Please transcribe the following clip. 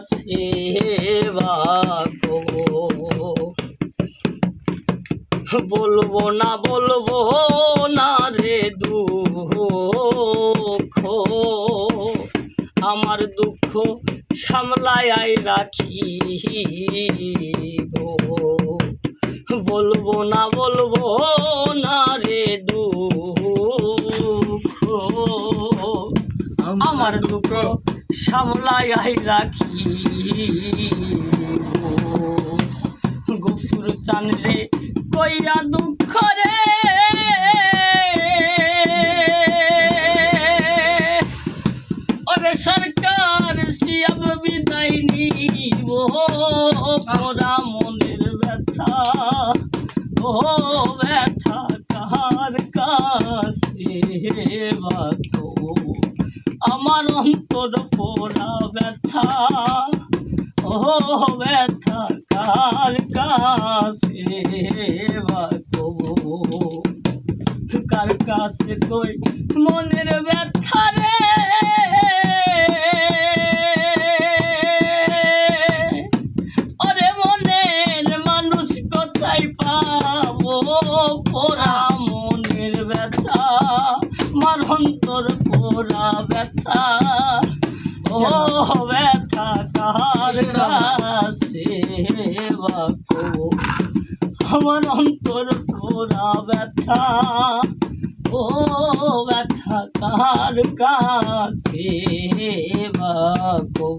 সেবা বলবো না রে দুঃখ, আমার দুঃখ সামলায় রাখি গো। বলবো না রে দুঃখ, আমার দুঃখ সামলায় রাখি গফুর চান রে কইয়া দুঃখ রে ওরে সরকার সিয়াব বিদায় নিব পোড়া মনের ব্যথা, ও ব্যথা কার কাছে বাতো আমার অন্তর পোড়া ব্যথা, ও ব্যথা কার কাছে বাতো কার কাছে কই মনের ব্যথা রে ওরে মনের মানুষ কোথায় পাবো পোড়া মনের ব্যথা আমার অন্তর পোড়া ব্যথা, ও ব্যথা কার কাছে বাতো আমার অন্তর পোড়া ব্যথা, ও ব্যথা কার কাছে বাতো।